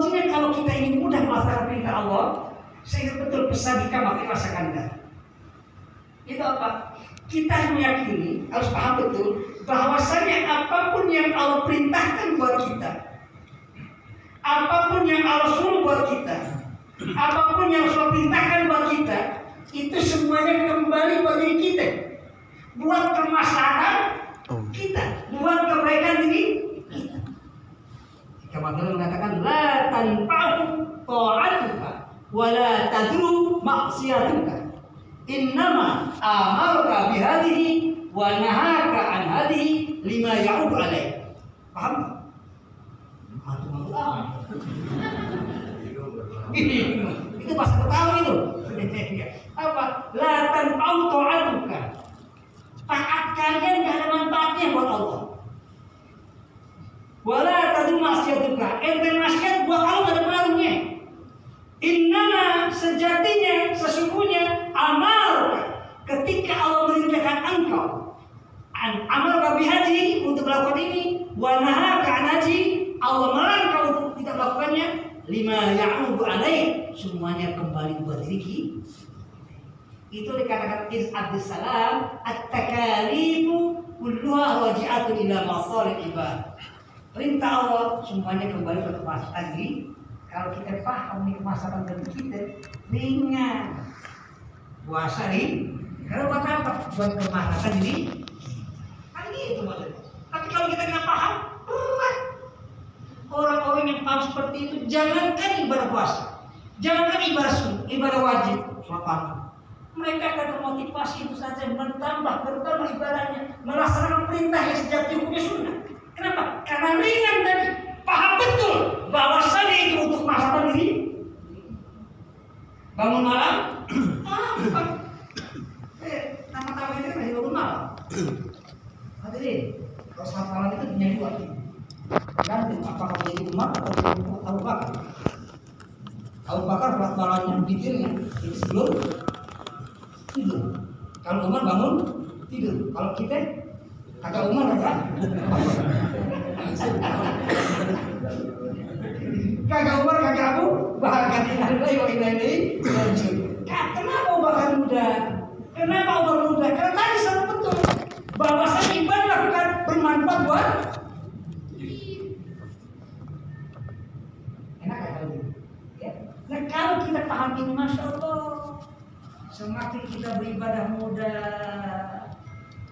Kuncinya kalau kita ingin mudah melaksanakan perintah Allah, sehingga betul pesadika maka rasakan dah. Itu apa? Kita meyakini, harus paham betul bahwasanya apapun yang Allah perintahkan buat kita, apapun yang Allah suruh buat kita, apapun yang Allah perintahkan buat kita, itu semuanya kembali buat diri kita, buat kemaslahatan kita, buat kebaikan diri kita. Kemudian mengatakan la tanfa'u ta'atuka wa la tadru ma'siyatuka. Innama amarka bihadhihi wa nahaka an hadhihi lima ya'udu alaih. Paham? Itu pas ketahui itu. Apa? La tanfa'u ta'atuka. Taat kalian gak ada manfaatnya buat Allah. Wala tadu maksiatuka, ente maksiat buat Allah ada pengaruhnya. Innama sejatinya sesungguhnya amal ketika Allah merintahkan engkau amal bihaji untuk melakukan ini, wa nahaka an haji Allah melarang kau untuk tidak melakukannya, lima ya'udu alaih semuanya kembali buat diri. Itu dikatakan Abdus Salam at-takalifu kulluha raji'atun ila masalih ibad. Perintah Allah semuanya kembali ke kemaslahatan diri. Kalau kita paham nih kemaslahatan diri kita, ringan. Puasa nih Karena buat apa? Buat kemaslahatan diri. Kan gitu maksudnya. Tapi kalau kita nggak paham, berat. Orang-orang yang paham seperti itu, jangankan ibadah puasa, jangankan ibadah wajib, sholat fardu. Mereka akan termotivasi itu saja bertambah ibadahnya, melaksanakan perintah yang sejati hukumnya sunnah. Kenapa? Karena ringan tadi, paham betul bahwasanya itu untuk masalah diri. Bangun malam, nama-nama itu masih bangun malam. Hadirin, kalau sholat malam itu punya dua. Gantung apakah menjadi Umar atau Abu Bakar. Abu Bakar sholat malam yang detailnya itu sebelum tidur. Kalau Umar bangun tidur. Kalau kita kagak Umar ya. Kagak Umar kagak Abu Bakar innalillahi wa inna ilaihi raji'un. Kenapa Abu Bakar muda? Kenapa Umar muda? Karena tadi sangat betul bahwasanya ibadah bukan bermanfaat buat enak ya. Nah kalau kita paham ini, masya Allah, semakin kita beribadah mudah,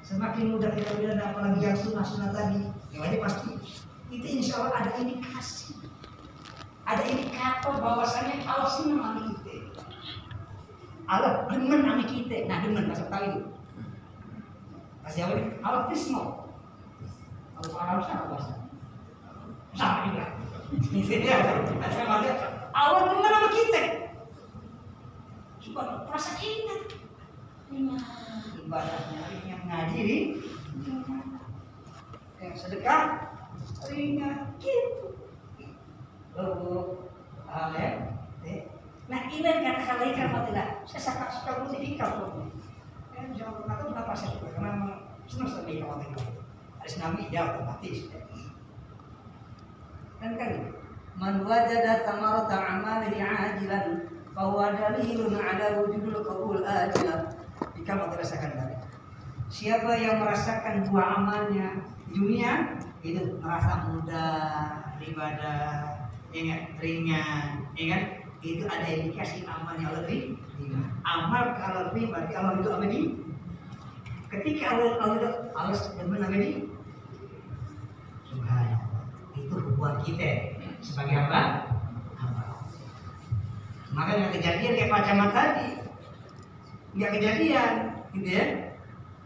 semakin mudah kita beribadah, apalagi yang sunnah tadi, yang ini pasti itu insya Allah ada indikasi, ada indikator bahwasanya Allah senang sama kita, Allah demen sama kita. Nah demen bahasa tahu itu, kasih apa? Allah tisno, Allah Arab sama bahasa, sama juga. Allah demen sama kita. Coba rasa ingat ibadahnya yang ngaji yang sedekah ingat gitu. Nah ini kata kalian apa tidak? Saya suka musik ikal. Jangan berkata kenapa saya suka, karena senang sekali kalau itu. Ada nabi jauh otomatis. Dan kan man wajada thamarata amalihi ajilan fa huwa dalilun ala wujudil qabul ajilan. Kamu merasakan tadi. Siapa yang merasakan buah amalnya di dunia itu merasa mudah beribadah, ingat ringan, ingat itu ada indikasi amalnya lebih ringan. Amal kalau lebih berarti amal itu apa nih? Ketika Allah demen apa nih? Subhanallah. Itu hubungan kita sebagai hamba. Maka nggak kejadian kayak pacaman tadi, nggak kejadian, gitu ya.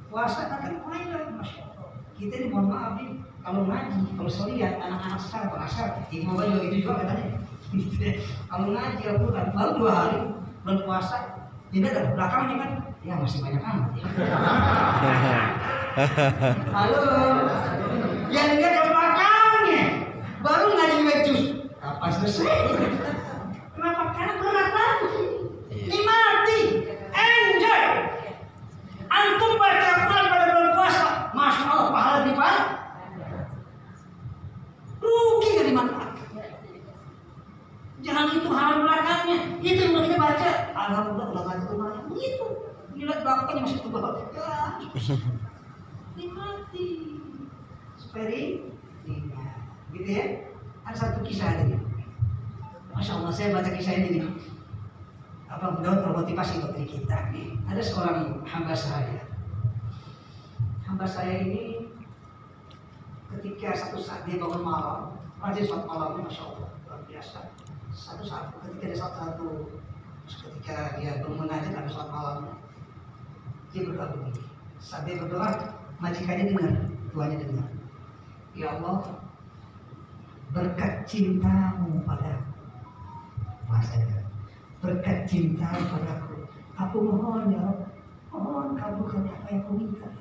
Puasa akan mulai, masya Allah. Kita ini mohon maaf nih, kalau ngaji, kalau lihat anak-anak sekarang pengasar, di mobil juga gitu juga katanya. Gitu ya. Kalau ngaji Al-Quran baru 2 hari bulan puasa, tidak ada belakangnya kan, ya masih banyak amat. Ya. Halo, yang enggak ada belakangnya, baru ngaji wajus, kapan selesai? Kenapa? Karena berat lagi. Nikmati, enjoy. Antum baca Quran pada bulan puasa, masya Allah pahala lipat. Rugi nggak dimanfaatkan. Jangan itu hal belakangnya, itu yang kita baca. Alhamdulillah udah ngaji lumayan. Begitu. Lihat belakangnya masih tebal. Ya, nikmati. Supaya nikmat. Gitu ya. Ada satu kisah tadi. Masya Allah, saya baca kisah ini nih. Apa mudah termotivasi buat diri kita. Ada seorang hamba saya. Hamba saya ini ketika satu saat dia bangun malam, rajin sholat malamnya, masya Allah, luar biasa. Satu saat ketika dia belum mengajar habis sholat malamnya, dia berdoa begini. Saat dia berdoa, majikannya dengar, tuanya dengar. Ya Allah, berkat cintamu padaku. Masanya berkat cinta padaku, aku mohon ya Allah, mohon kabulkan apa yang aku minta.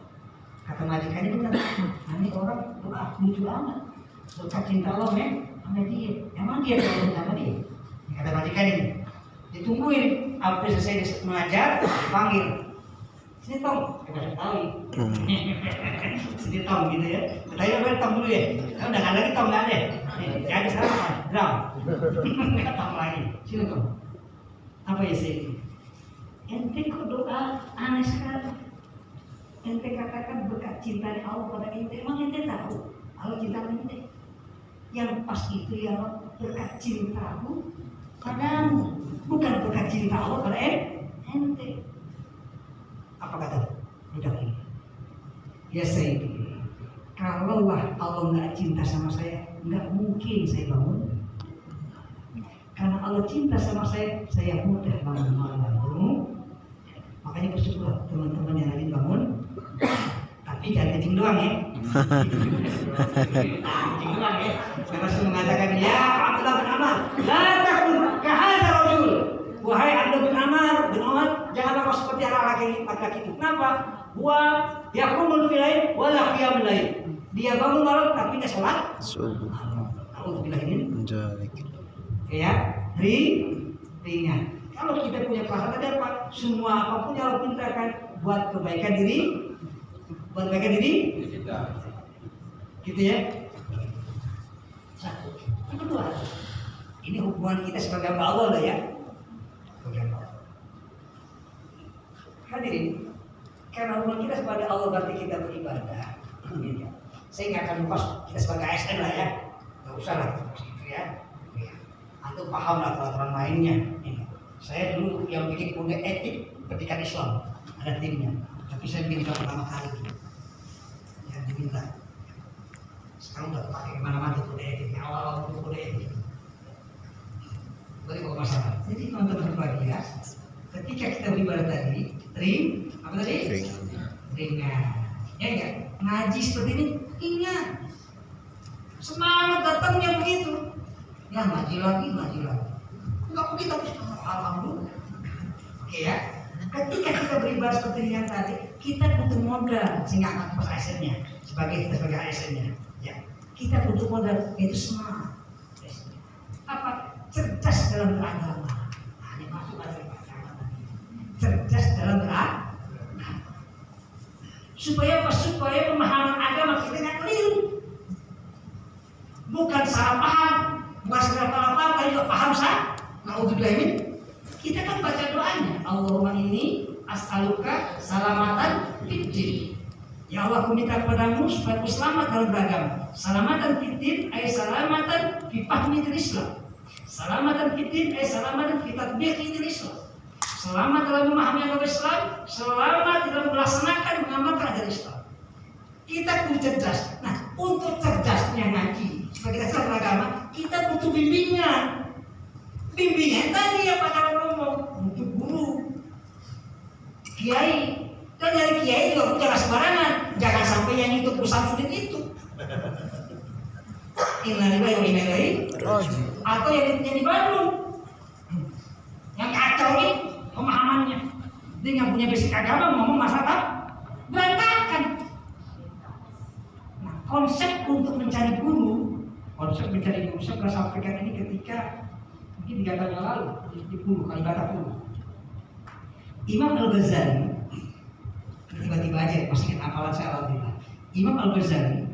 Kata majikannya benar, ini orang doa lucu amat, berkat cinta Allah sama dia, emang dia kalau sama dia. Kata majikannya ini, ditungguin, apa selesai mengajar, dipanggil, sini Tom, kita sudah tahu, sini Tom gitu ya, katanya apa Tom dulu ya, kalau udah nggak lagi Tom nggak ada, jadi sekarang drum, nggak Tom lagi, sini Tom. Apa ya sih? Ente kok doa aneh sekali. Ente katakan berkat cinta Allah pada ente. Emang ente tahu Allah cinta ente? Yang pas itu ya berkat cintamu padamu, bukan berkat cinta Allah pada ente. Apa Apa kata budak ini? Ya Sayyidi, kalaulah Allah nggak cinta sama saya, nggak mungkin saya bangun. Karena Allah cinta sama saya mudah bangun malam. Makanya bersyukur teman-teman yang lagi bangun. Tapi jangan kencing doang ya. Kencing doang ya. Saya langsung mengatakan ya Abdullah bin Amr, la takun kahadza rajul. Wahai Abdullah bin Amr bin Umar, janganlah kau seperti laki-laki itu. Kenapa? Yaqumul filail wa la qiyamul lail. Dia bangun malam tapi tidak sholat subuh. Alhamdulillah ini. Ya, ringan. Kalau kita punya pahala ada apa? Semua apapun yang Allah pintakan buat kebaikan diri, gitu ya. Satu. Yang kedua, ini hubungan kita sebagai hamba Allah lah ya. Hadirin, karena hubungan kita sebagai Allah berarti kita beribadah. Saya nggak akan lupa kita sebagai ASN lah ya, nggak usah lah gitu ya. Antum paham lah aturan mainnya. Saya dulu yang bikin kode etik pendidikan Islam, ada timnya. Tapi saya bikin pertama kali yang diminta. Sekarang udah pakai kemana-mana kode etiknya. Awal-awal itu kode etik. Boleh bawa masalah. Jadi teman-teman berbahagia, ketika kita beribadah tadi, ringan. Ya enggak? Ngaji seperti ini ingat. Semangat datangnya begitu. Ya ngaji lagi. Enggak begitu. Alhamdulillah. Oke ya. Ketika kita beribadah seperti yang tadi, kita butuh modal sehingga akan pas ASN-nya sebagai ASN-nya. Ya. Kita butuh modal yaitu smart. Apa? Cerdas dalam beragama. Ini masuk dari agama. Cerdas dalam beragama. Supaya pemahaman agama kita nggak keliru. Bukan salah paham, bukan salah paham, tapi juga paham sah. Naudzubillah min. Kita kan baca doanya, Allahumma inni as'aluka salamatan fiddin. Ya Allah, aku minta kepadamu supaya aku selamat dalam beragama. Salamatan fiddin ay salamatan fi fahmi Islam. Salamatan fiddin ay salamatan fi tatbiqi Islam. Selamat dalam memahami agama Islam, selamat dalam melaksanakan mengamalkan ajaran Islam. Kita pun cerdas. Nah, untuk cerdasnya ngaji, sebagai kita cerdas beragama, kita butuh bimbingan. Bimbingan tadi ya Pak kalau ngomong, butuh guru, kiai. Dan dari kiai juga jangan sembarangan, jangan sampai yang itu perusahaan sudah itu. Innalillahi wa inna ilaihi raji'un. Atau yang di Bandung, yang kacau ini pemahamannya. Dia nggak punya basic agama ngomong masalah berantakan. Nah, konsep untuk mencari guru, saya pernah sampaikan ini ketika mungkin 3 tahun yang lalu di Puluh, Kalibata Puluh. Imam Al-Ghazali, tiba-tiba aja masih ingat hafalan saya alhamdulillah. Imam Al-Ghazali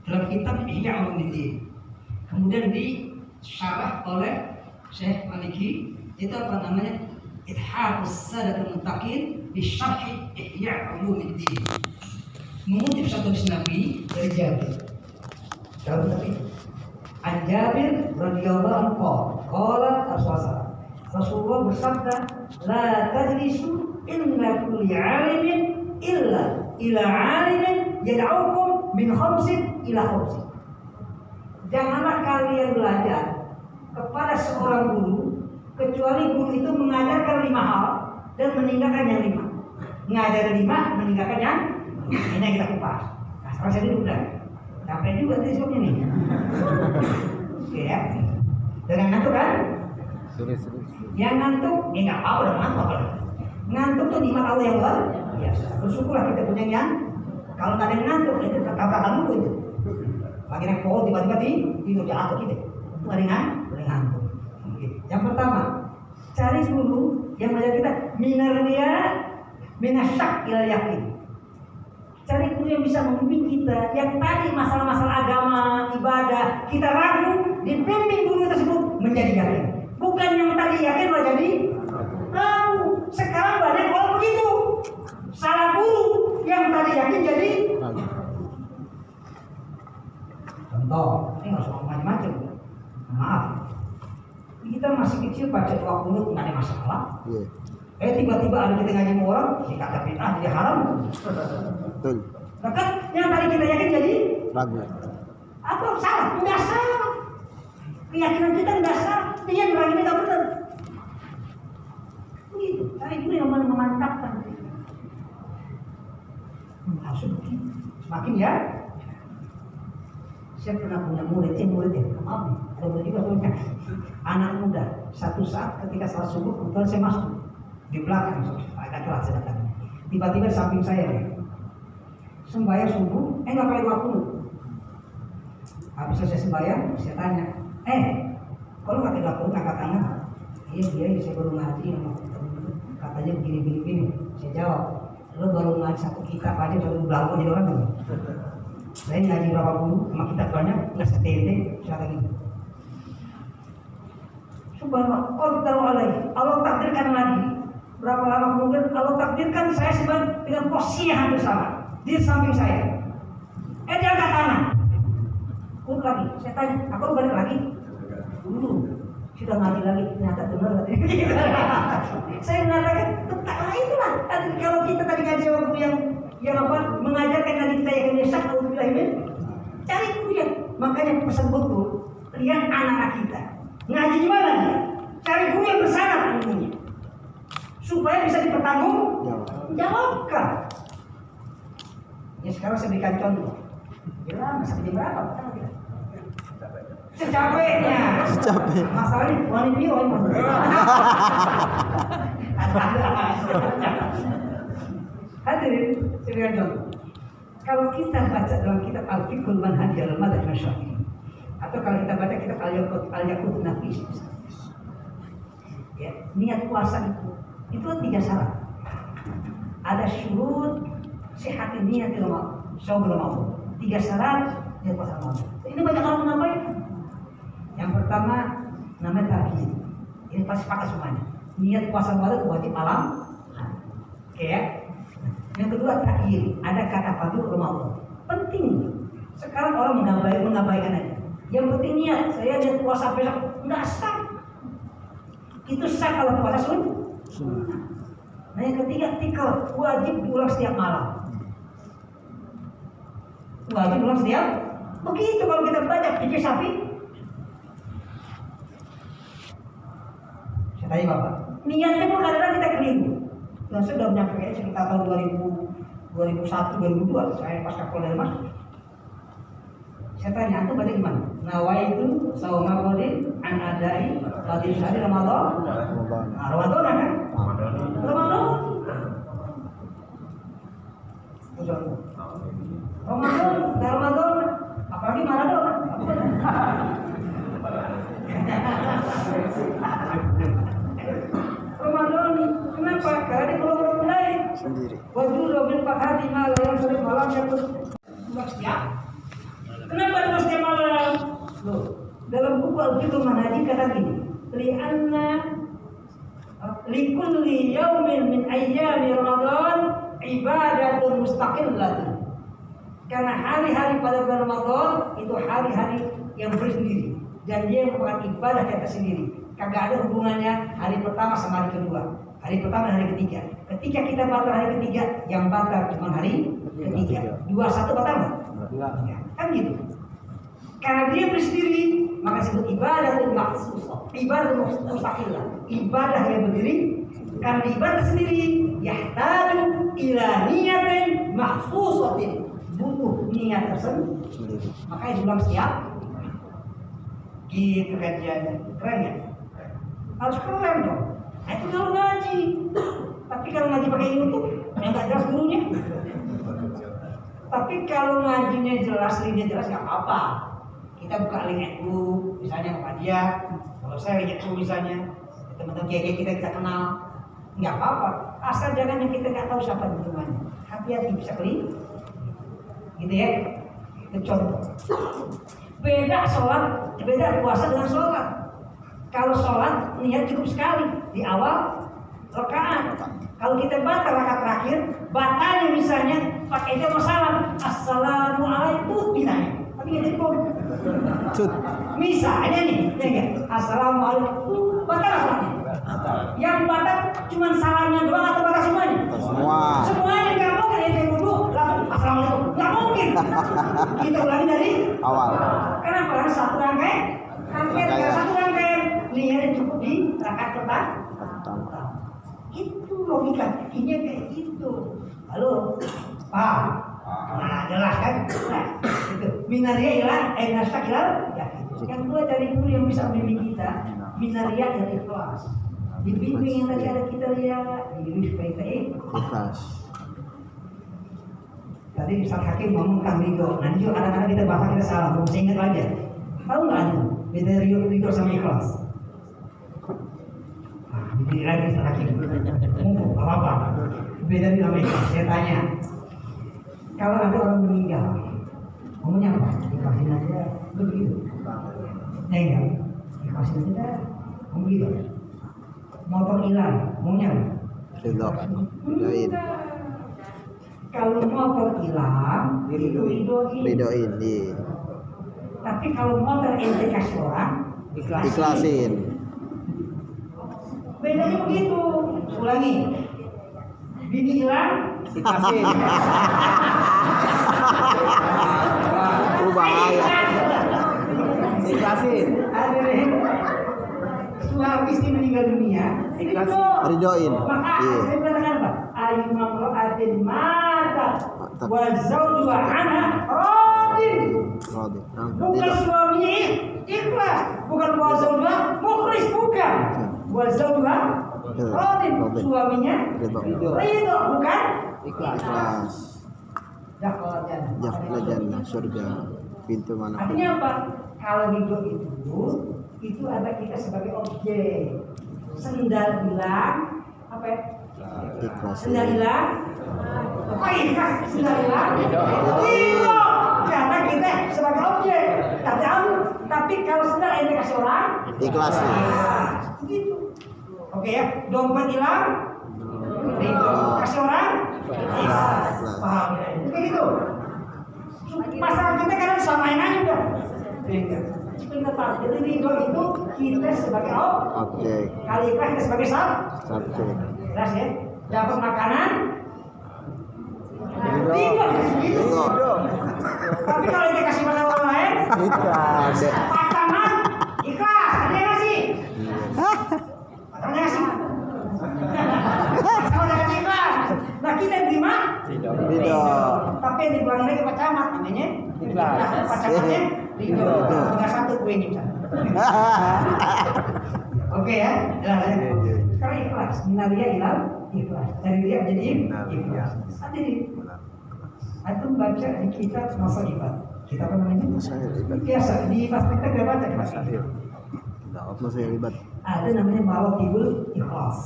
dalam kitab Ihya Ulumuddin, kemudian disyarah oleh Syekh Maliki, itu apa namanya? Ithafus Sadatul Muttaqin bi Syarh Ihya Ulumuddin. Mengutip satu hadis Nabi dari Jabir. An Jabir radhiyallahu anhu qala Rasulullah bersabda, la tajlisu inna kulli 'alimin illa ila 'alimin yad'ukum min khamsin ila khamsin. Janganlah kalian belajar kepada seorang guru kecuali guru itu mengajarkan 5 hal dan meninggalkan yang 5. Mengajar 5, meninggalkan yang ini yang kita kupas. Nah, sekarang saya dulu udah sampai juga tadi sebabnya nih. Oke ya. Dengan ngantuk kan? Yang ngantuk, nggak apa-apa, udah ngantuk apa? Ngantuk tuh nikmat Allah yang luar biasa. Bersyukurlah kita punya yang. Kalau nggak ada yang ngantuk, itu kata-kata dulu itu. Lagi naik pohon tiba-tiba tidur jatuh gitu. Itu ada yang ngantuk. Yang pertama, cari dulu yang belajar kita minasyak ilal yakin. Cari guru yang bisa membimbing kita. Yang tadi masalah-masalah agama, ibadah, kita ragu, dibimbing guru tersebut menjadi yakin. Bukan yang tadi yakin malah jadi ragu. Sekarang banyak orang begitu. Salah guru, yang tadi yakin jadi. Contoh, ini nggak usah macam-macam. Maaf, kita masih kecil baca 20 nggak ada masalah. Tiba-tiba ada kita ngaji sama orang, dikata bid'ah jadi haram. Betul. Nah kan yang tadi kita yakin jadi Ragu. apa salah? Enggak salah. Keyakinan kita enggak salah. Dia bilang ini enggak benar. Begitu. Tapi itu yang memantapkan. Harus begitu. Semakin ya. Saya pernah punya murid, maaf nih, ada murid juga punya anak muda. Satu saat ketika salat subuh, kebetulan saya masuk di belakang, agak telat saya datang. Tiba-tiba di samping saya, sembahyang subuh, nggak pakai 20. Habis selesai sembahyang, saya tanya, kalau nggak pakai 20 angkat tangan? Iya, saya baru ngaji sama katanya begini. Saya jawab, lo baru ngaji satu kitab aja baru belagu jadi orang ini. Saya ngaji berapa puluh sama kitab banyak, nggak setente, saya gitu. Subhanallah, Allah takdirkan lagi. Berapa lama kemudian Allah takdirkan saya sebenarnya dengan posisi yang hampir sama di samping saya. Dia angkat tangan. Udah lagi, saya tanya, apa lu balik lagi? Dulu sudah ngaji lagi, ternyata benar tadi. Saya mengatakan, tetaplah itulah. Kalau kita tadi ngaji waktu yang apa mengajarkan tadi kita yang nyesak atau cari guru yang makanya pesan betul. Lihat anak-anak kita ngaji di mana dia? Cari guru yang bersanad ilmunya supaya bisa dipertanggungjawabkan. Ya sekarang saya berikan contoh. Jelas masih jam berapa? Secapeknya. Masalahnya wanita bio. Hadirin, saya berikan contoh. Kalau kita baca dalam kitab Al-Fiqhul Manhaj al-Madhhab Syafi'i, atau kalau kita baca kitab Al-Yaqut Nafis, ya, niat puasa itu 3 syarat. Ada syurut sihatin niyatil shaumul ma'ruf. 3 syarat niat puasa Ramadan. Ini banyak orang menyampaikan. Yang pertama namanya takhir. Ini pasti pakai semuanya. Niat puasa Ramadan wajib malam. Oke ya. Yang kedua takhir, ada kata fadhil Ramadan. Penting. Sekarang orang mengabaikan aja. Yang penting niat, saya niat puasa besok enggak sah. Itu sah kalau puasa sunnah. Nah yang ketiga tikal, wajib diulang setiap malam. Wajib ulang setiap. Begitu kalau kita baca fikih Syafi'i. Saya tanya Bapak, niatnya pun kadang-kadang kita keliru. Dan saya sudah menyampaikan sekitar tahun 2001, 2002 saya pas kapolda Mas. Saya tanya, antum baca gimana? Nawaitu sauma qadin an adai fadil syahri Ramadan. Ramadan kan? Ramadan. Ramadan. Apalagi Maradona. Ramadan. Kenapa? Karena dia belum mulai sendiri. Wajib lebih hati malam yang sering malamnya pun setiap. Kenapa cuma setiap malam? Loh, dalam buku Al-Fiqhul Manhaj kata gini, li'anna likulli yaumin min ayyami Ramadan ibadatun mustaqillatun. Karena hari-hari pada bulan Ramadan itu hari-hari yang bersendiri dan dia merupakan ibadah yang tersendiri. Kagak ada hubungannya hari pertama sama hari kedua, hari pertama dan hari ketiga. Ketika kita batal hari ketiga, yang batal cuma hari ketiga. 21 batal nggak? Ya, kan gitu. Karena dia bersendiri, maka disebut ibadah itu maksusah, ibadah mustaqillah, ibadah yang berdiri. Karena ibadah sendiri, yahtaju ila niyatin maksusatin, butuh niat tersendiri. Makanya diulang setiap. Gitu kajiannya, keren ya? Harus keren dong. Nah, itu kalau ngaji. Tapi kalau ngaji pakai YouTube, yang nggak jelas gurunya. Tapi kalau ngajinya jelas, linknya jelas nggak apa-apa. Kita buka link dulu, misalnya sama dia. Kalau saya link dulu misalnya, teman-teman kiai kita kenal, nggak apa-apa. Asal jangan yang kita nggak tahu siapa temannya. Hati-hati bisa klik, gitu ya. Itu contoh. Beda sholat, beda puasa dengan sholat. Kalau sholat niat cukup sekali di awal rakaat. Kalau kita batal rakaat terakhir, batalnya misalnya pakai dia mau salam, assalamualaikum misalnya. Tapi nggak jadi kok. Misalnya nih, ya kan? Assalamualaikum, batal sholatnya. Yang batal cuma salahnya doang atau batal semuanya? Semua. Semuanya nggak mungkin ya wudhu langsung assalamualaikum, nggak mungkin. Kita ulangi dari Awal. Kenapa? Harus satu rangkaian. Satu rangkaian niatnya cukup di rakaat pertama. Itu logika fikihnya kayak gitu. Halo, paham? Nah, jelas kan? Nah, itu. Minaria ialah nasakilal yakin. Yang kedua dari guru yang bisa membimbing kita, minaria yang ikhlas. Dibimbing yang tadi ada kita lihat, dibimbing supaya kita Ikhlas. Tadi Ustaz Hakim ngomong tentang ridho. Nanti juga kadang-kadang kita bahas kita salah, belum ingat aja. Tahu nggak anda? Beda ridho sama ikhlas. Jadi lagi Ustaz Hakim. Apa-apa. Beda ridho sama ikhlas. Saya tanya. Kalau ada orang meninggal, ngomongnya apa? Ikhlasin aja. Begitu. Enggak. Ikhlasin aja. Begitu. Motor hilang, ngomongnya apa? Ridho. Ridoin. Kalau motor hilang, itu Ridoin. Iya. Tapi kalau motor ente kasih orang, Ikhlasin. bedanya begitu. Ulangi. Bini hilang, Ikhlasin. Bahaya. Ikhlasin. ada suami istri meninggal dunia, Ridoin. Maka Iya. saya katakan apa? Ayu mamro'atin mata wa zawjuha anha radin. Radin. Bukan suaminya ikhlas, bukan wa zawjuha mukhlis, bukan. Wa zawjuha radin, suaminya Ridho. ridho, bukan Ikhlas. Ikhlas. dakhala jannah. Jakla jannah surga. Pintu mana? Artinya apa? Kalau ridho itu ada kita sebagai objek. Sendal hilang, apa ya? Ikhlas. Sendal hilang. Oh iya, sendal hilang. Ridho. Ridho. Karena kita sebagai objek. Tapi kalau sendal ini kasih orang, Ikhlas. gitu. Oke ya, dompet hilang. Ridho. Kasih orang, ikhlas. Paham ya? Itu kayak gitu. Masalah kita kan samain aja udah. Kita tahu. Jadi ridho itu kita sebagai Objek. kali ikhlas kita sebagai Subjek. jelas ya. Dapat makanan, Ridho. ridho. Tapi kalau dia kasih makan orang lain, Ikhlas. pacaman, ikhlas. Ada yang ngasih? Ada yang ngasih? Kalau dia ikhlas, nah kita yang terima. Ridho. Tapi yang dibilang lagi pacaman, namanya Ikhlas. pacamannya ridho. Ridho. Tinggal satu kuenya misalnya. Oke ya, jelas ya. Sekarang ikhlas, minaria hilal ikhlas. Dari dia jadi ikhlas. Jadi antum baca di kitab Masailibah. Kitab apa namanya? Masailibah. Biasa di kita kita baca. Masih ribet. Ada namanya Maratibul Ikhlas.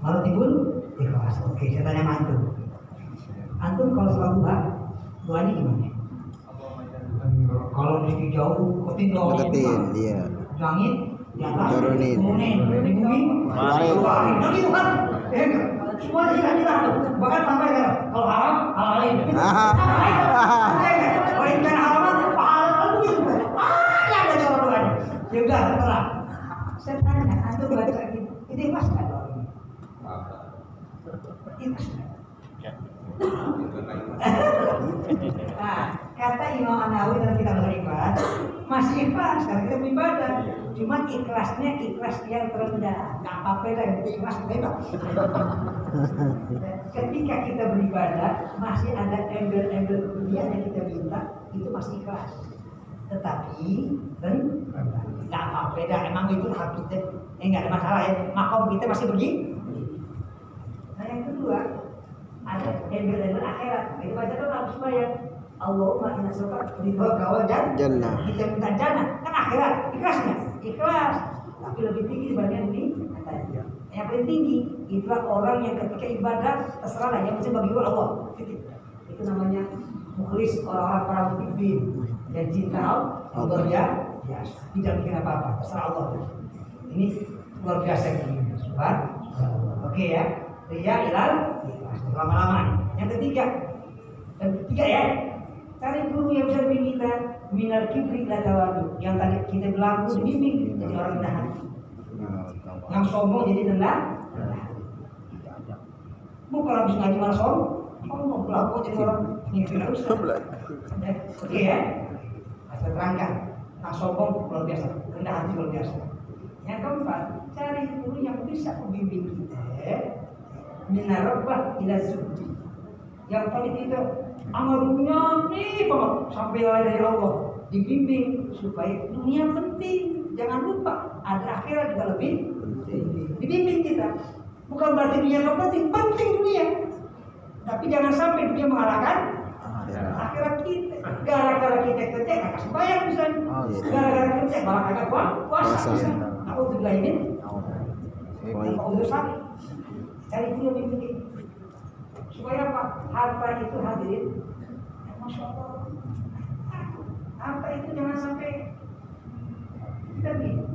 Maratibul Ikhlas. Oke, saya tanya sama antum. Antum kalau sholat duha, doanya gimana? Kalau di jauh, ketiga Deketin, iya. langit, di atas, Turunin. di bumi, Keluarin. nah gitu kan? Semua hilang. Bahkan sampai kan, kalau haram, halalin. Kalau yang kan haraman, halal begitu. Ya ada cara doanya. Ya udah, terserah. Saya tanya, antum baca gitu, ini pas nggak doa ini? Ikhlas nggak? Nah, kata Imam An-Nawawi dalam kitab Al-Ibadah, masih ikhlas kalau kita beribadah. Cuma ikhlasnya ikhlas yang terendah. Nggak apa-apa lah, yang ikhlas bebas. Ketika kita beribadah, masih ada embel-embel dunia yang kita minta, itu masih ikhlas. Tetapi nggak apa-apa dah. Emang itu hak kita. Nggak ada masalah ya. Makom kita masih begini. Nah yang kedua, ada embel-embel akhirat. Kita baca doa supaya Allahumma inna suraka di bawah kawal Jannah. Kita minta jannah kan akhirat. Ikhlasnya ikhlas. Tapi lebih tinggi dibanding ini. Yang paling tinggi itulah orang yang ketika ibadah terserah lah yang penting bagi Allah. Itu namanya mukhlis, orang-orang para mukmin dan cinta Allah biasa. Tidak bikin apa-apa terserah Allah. Ini luar biasa ini. Oke ya. Ria ilal lama-lama. Yang ketiga ya, cari guru yang bisa bimbing kita minal kibri la tawadu. Yang tadi kita bilang bimbing jadi orang rendah hati. Yang sombong jadi rendah. Bukan habis ngaji malah sombong. Sombong pelaku jadi orang ngikutin Ustaz. Oke ya. Saya terangkan. Yang sombong luar biasa, rendah hati luar biasa. Yang keempat, cari guru yang bisa membimbing kita. Minarabah ila zuhdi. Yang paling itu amalnya nih banget sampai dari Allah dibimbing supaya dunia penting. Jangan lupa ada akhirat juga lebih penting. Dibimbing kita. Bukan berarti dunia nggak penting, penting dunia. Tapi jangan sampai dunia mengalahkan akhirat kita. Gara-gara kita kerja nggak kasih bayar misalnya. Gara-gara kerja malah kagak puasa misalnya. Aku tuh bilangin. Aku udah sakit. Cari guru yang bimbing. Supaya apa? Harta itu hadirin. Masya Allah. Harta itu jangan sampai kita begini.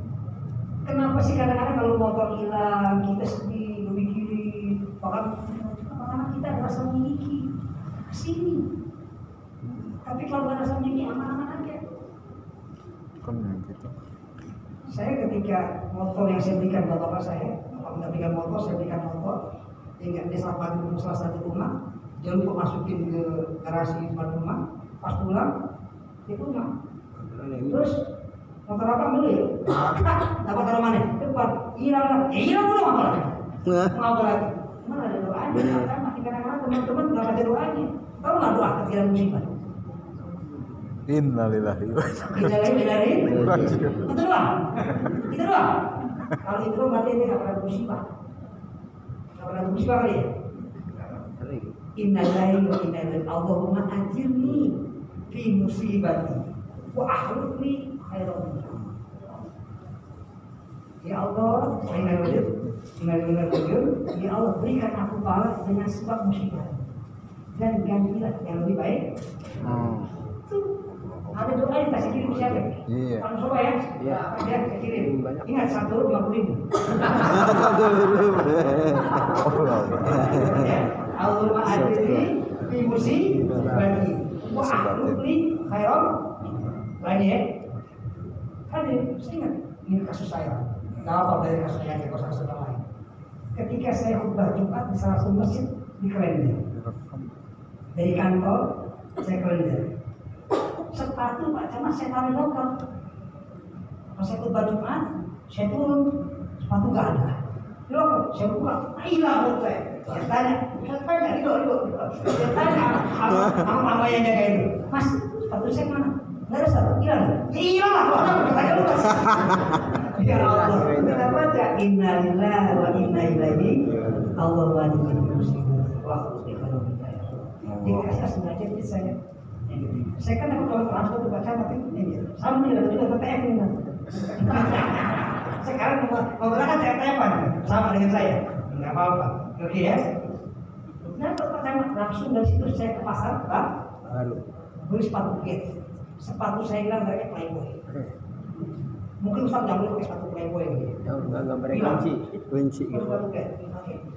Kenapa sih kadang-kadang kalau motor hilang kita sedih, mikirin, bahkan kita merasa memiliki kesini. Tapi kalau nggak rasa memiliki aman-aman aja. Saya ketika motor yang saya berikan buat bapak saya, kalau nggak berikan motor, saya berikan motor. Hingga dia salah satu rumah, jangan lupa masukin ke garasi depan rumah. Pas pulang, dia pulang. Terus motor apa beli? Dapat dari mana? Depan. Hilang lah. Hilang udah apa lagi? Mau apa lagi? Mana ada doanya? Makin kadang-kadang teman-teman nggak ada doanya. Tahu nggak doa ketika musibah? Innalillahi wa Innalillahi. Itu doa. Itu doa. Kalau itu doa berarti dia nggak pernah musibah. Nggak pernah musibah kali ya? Innalillahi wa inna ilaihi. Allahumma ajirni fi musibati wa akhlifni khairan minha. Ya Allah, ya Allah berikan aku balas dengan sebab musibah dan gantilah yang lebih baik. Ada doa yang kasih kirim siapa? Iya. Kamu coba ya? Iya. Ya, saya kirim. Ingat 150.000. Allahumma ajirni fi musibati wa akhlifni khairan. Lagi ya. Hadir, saya ingat ini kasus saya. Gak apa dari kasus saya ke kasus lain. Ketika saya khutbah Jumat di salah satu masjid di Klender. Dari kantor saya Klender. Sepatu Pak Camat saya taruh lokal. Pas saya khutbah Jumat, saya turun, sepatu gak ada. Di lokal, saya buka, hilang buat saya. Saya tanya, itu. Saya tanya, apa yang jaga itu? Mas, sepatu saya mana? Gak ada sepatu, hilang. Hilang lah, kok ada bertanya lupa. Ya Allah, kita baca innalillahi wa inna ilaihi. Allah wajib muslimin wa khusnul dikasih sengaja di saya. Saya kan dapat uang transfer tuh baca tapi sama nih juga TTF ini. Sekarang mau berangkat TTF-an sama dengan saya. Enggak apa-apa. Oke ya. Nah, pertama langsung dari situ saya ke pasar, Pak. Beli sepatu kit. Sepatu saya bilang mereka Playboy. Mungkin Ustaz nggak boleh pakai sepatu Playboy gitu. Enggak kunci gitu.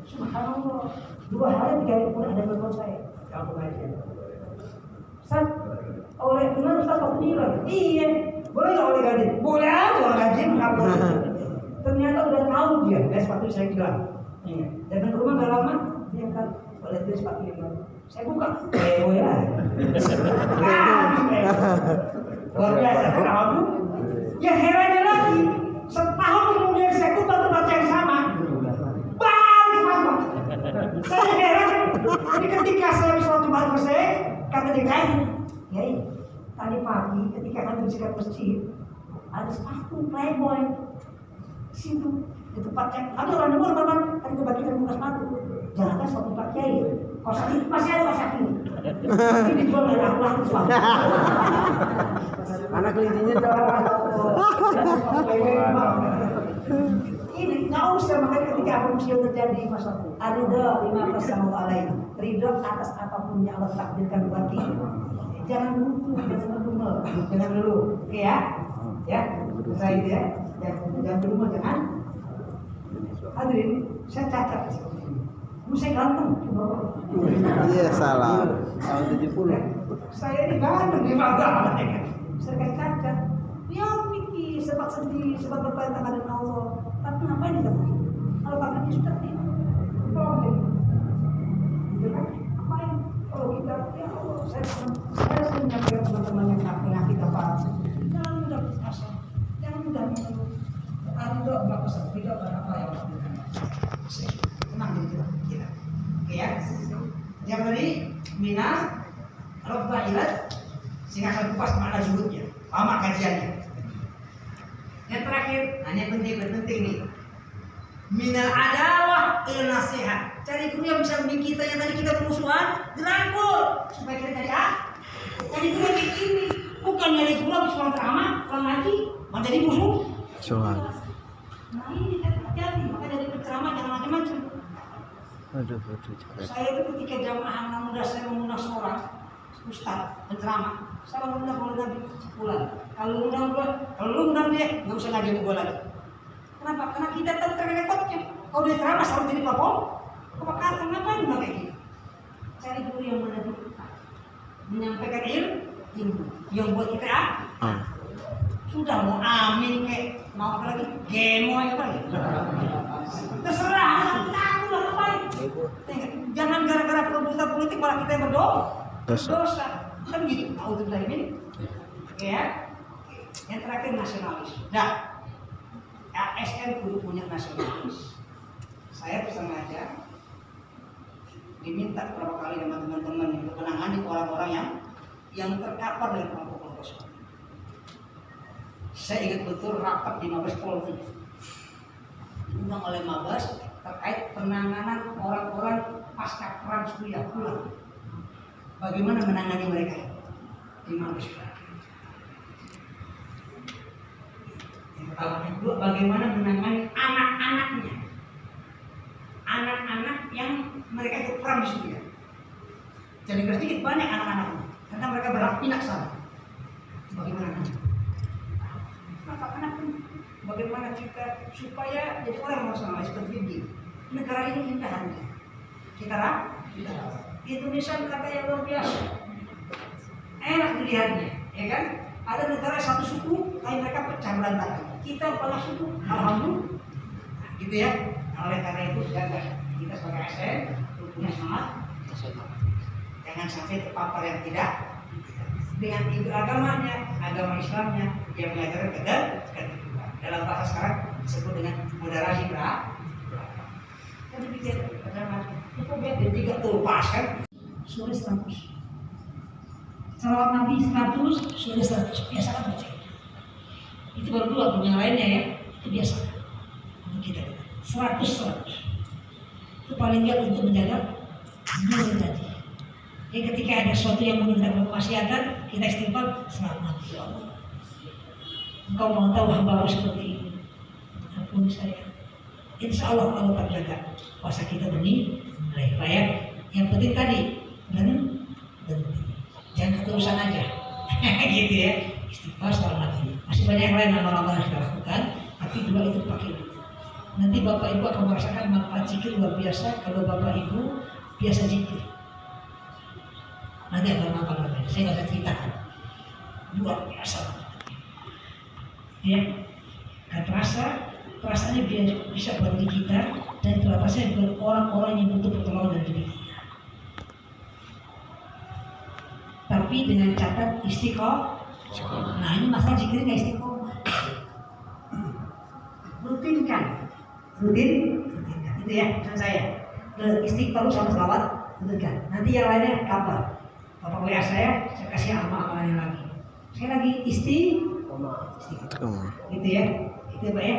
Subhanallah. 2 hari 3 hari pun ada telepon saya. Kalau pengajian. Ustaz, oleh benar Ustaz kok bilang? Iya. Boleh nggak oleh gaji? Boleh aja oleh gaji nggak boleh. Ternyata udah tahu dia. Sepatu saya bilang. Iya. Datang ke rumah nggak lama, dia kan oleh beli sepatu yang baru. Saya buka. Playboy lah. Luar biasa. Kenapa? Ya herannya lagi, setahun kemudian saya kumpul tempat yang sama, balik sama. Saya heran. Jadi ketika saya suatu balik saya, kata dia kain, ya tadi pagi ketika kami bersikat masjid, ada sepatu Playboy situ di tempat yang ada orang nomor teman tadi kebagian buka sepatu, jangan sepatu Pak Kiai, kos ini masih ada kos ini. Ini dijual dari aku laku sepatu. Anak kelindinya cowok. Ini nggak usah makanya ketika apa musibah terjadi masalah ada 15 sama lain ridho atas apapun yang Allah takdirkan buat kita. Jangan dulu, jangan dulu, oke ya, saya itu ya, jangan dulu, jangan. Hadirin, saya cacat seperti ini. Saya ganteng, Iya salah. Tahun 70. Saya ini ganteng di mana? Saya kayak cacat. Ya mikir, sebab sedih, sebab bertanya dengan Allah. Tapi ngapain kita? berapa yang tenang gitu kita. Oke ya. Yang tadi minas robbah ilat sehingga akan kupas makna zuhudnya, paham kajiannya. Yang terakhir, ini penting nih. Minal adawah il nasihat. Cari guru yang bisa membimbing kita yang tadi kita bermusuhan, dirangkul supaya kita jadi guru yang kayak gini. Bukan nyari guru habis pulang ceramah, pulang ngaji, mau jadi musuh. Soal. Nah ini kan hati-hati, maka jadi penceramah jangan macam-macam. Aduh. Saya itu ketika jamaah anak muda saya mengundang seorang ustaz penceramah, saya mengundang sebulan. Kalau lu undang dia, nggak usah ngaji sama gue lagi. Kenapa? Karena kita terrepotnya. Kalau dia ceramah selalu jadi pelapor, apa kata ngapain udah kayak gitu? Cari guru yang benar menyampaikan ilmu yang buat kita sudah mau amin kayak mau apa lagi gemo apa lagi terserah kita aku lah ngapain. Jangan gara-gara perebutan politik malah kita yang berdosa kan gitu. Tahu tuh ini ya. Yang terakhir nasionalis. Nah, ASN kudu punya nasionalis. Saya sengaja diminta beberapa kali sama teman-teman untuk menangani orang-orang yang terkapar dengan kelompok-kelompok Islam. Saya ingat betul rapat di Mabes Polri diundang oleh Mabes terkait penanganan orang-orang pasca perang Suriah pulang. Bagaimana menangani mereka di Mabes Polri? Yang pertama, yang kedua, bagaimana menangani anak-anaknya, anak-anak yang mereka ikut perang di Suriah. Jadi sedikit banyak anak-anaknya, karena mereka berpindah sana. Bagaimana? Anak-anak bagaimana kita supaya jadi orang nasionalis seperti ini? Negara ini indah hanya. Kita Indonesia negara yang luar biasa, enak dilihatnya, ya kan? Ada negara satu suku, tapi mereka pecah berantakan. Kita banyak suku, alhamdulillah, gitu ya. Oleh karena itu jaga kita sebagai ASN punya semangat nasional. Jangan sampai terpapar yang tidak dengan agamanya, agama Islamnya yang mengajarkan ketertiban. Dalam bahasa sekarang disebut dengan moderasi beragama. Kan demikian agama. Itu biar tiga terlepas kan. Surah 100. Salawat Nabi 100, surah 100. Biasakan baca. Itu baru dua, yang lainnya ya. Itu biasakan untuk kita. 100. Itu paling tidak untuk menjaga nur tadi. Jadi ketika ada sesuatu yang menurut kemaksiatan, kita istighfar, selamat ya Allah. Engkau mau tahu hamba seperti ini. Ampuni saya. Insya Allah kalau terjaga puasa kita bernilai. Ya. Yang penting tadi berhenti. Jangan keterusan aja. Gitu ya. Istighfar selamat. Masih banyak yang lain nama-nama yang kita lakukan, tapi dua itu pakai. Nanti Bapak Ibu akan merasakan manfaat zikir luar biasa kalau Bapak Ibu biasa zikir. Nanti akan manfaat. Saya nggak bisa ceritakan. Luar biasa. Ya, dan rasanya bisa buat diri kita dan rasanya buat orang-orang yang butuh pertolongan dari diri kita. Tapi dengan catat istiqomah. Nah ini masalah zikir nggak istiqomah. Rutinkan, itu ya pesan saya. Istiqomah sama selawat, rutinkan. Nanti yang lainnya kabar. Bapak WA saya kasih amalan-amalannya lagi. Saya lagi istiqomah. Gitu ya, itu Pak ya.